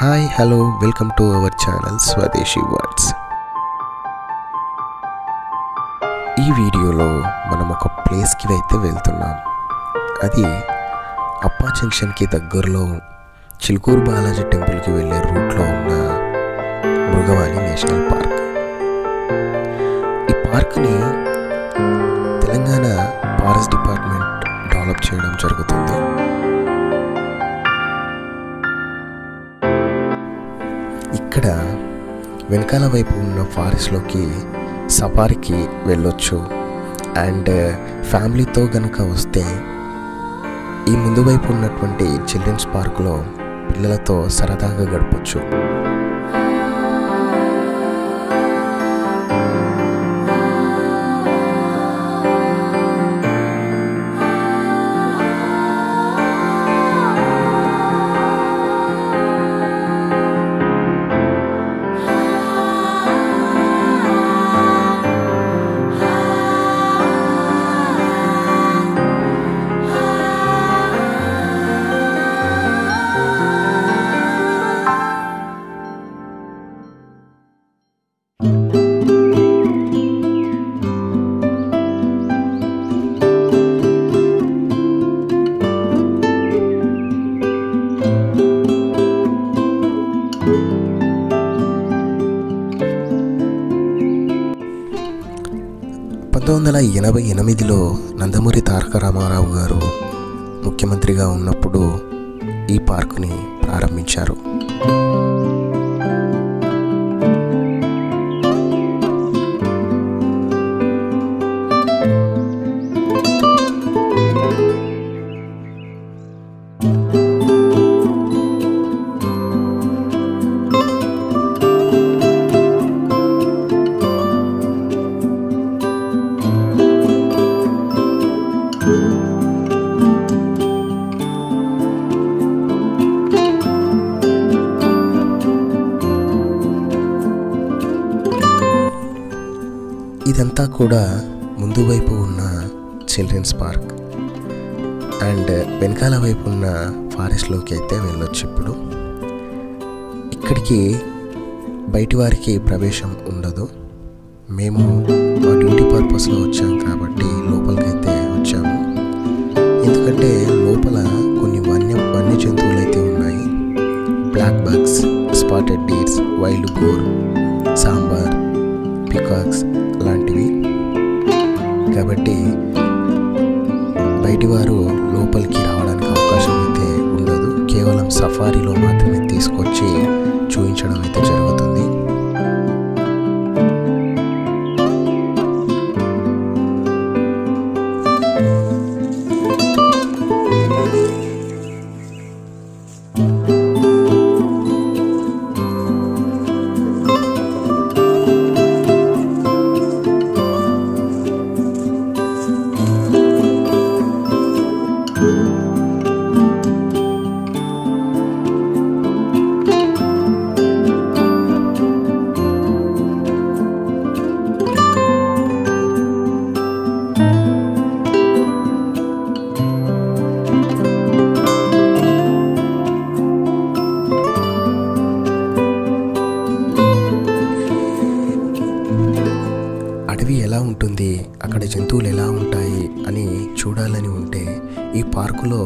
Hi hello welcome to our channel స్వదేశీ words. ఈ వీడియోలో మనం ఒక ప్లేస్కి అయితే వెళ్తున్నాం. అది అప్పా జంక్షన్కి దగ్గరలో చిలుకూరు బాలాజీ టెంపుల్కి వెళ్ళే రూట్లో ఉన్న మృగవాణి నేషనల్ పార్క్. ఈ పార్క్ని తెలంగాణ ఫారెస్ట్ డిపార్ట్మెంట్ డెవలప్ చేయడం జరుగుతుంది. ఇక్కడ వెనకాల వైపు ఉన్న ఫారెస్ట్లోకి సఫారీకి వెళ్ళొచ్చు. అండ్ ఫ్యామిలీతో కనుక వస్తే ఈ ముందు వైపు ఉన్నటువంటి చిల్డ్రన్స్ పార్కులో పిల్లలతో సరదాగా గడపచ్చు. లో నందమూరి తారక రామారావు గారు ముఖ్యమంత్రిగా ఉన్నప్పుడు ఈ పార్కుని ప్రారంభించారు. ఇదంతా కూడా ముందు వైపు ఉన్న చిల్డ్రన్స్ పార్క్ అండ్ వెనకాల వైపు ఉన్న ఫారెస్ట్లోకి అయితే వెళ్ళొచ్చు. ఇప్పుడు ఇక్కడికి బయటి వారికి ప్రవేశం ఉండదు. మేము మా డ్యూటీ పర్పస్లో వచ్చాం కాబట్టి లోపలికైతే వచ్చాము. ఎందుకంటే లోపల కొన్ని వన్య జంతువులు అయితే ఉన్నాయి. Black bucks, spotted deers, wild boar, sambar, peacocks లాంటివి. కాబట్టి బయటి వారు లోపలికి రావడానికి అవకాశం అయితే ఉండదు. కేవలం సఫారీలో మాత్రమే తీసుకొచ్చి చూపించడం అయితే జరుగుతుంది. అడవి ఎలా ఉంటుంది, అక్కడ జంతువులు ఎలా ఉంటాయి అని చూడాలని ఉంటే ఈ పార్కులో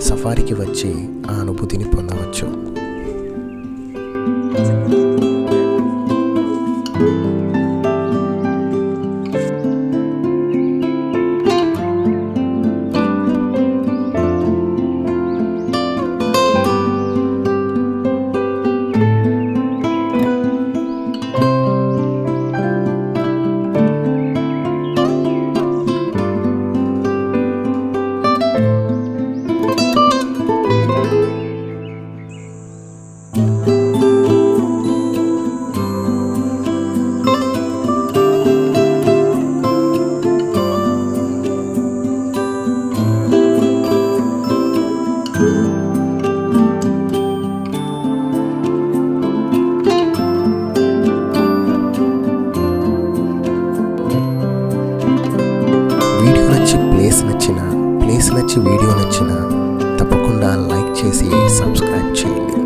సఫారీకి వచ్చి ఆ అనుభూతిని పొందవచ్చు. ప్లేస్ నచ్చి వీడియో నచ్చిన తప్పకుండా లైక్ చేసి సబ్స్క్రైబ్ చేయండి.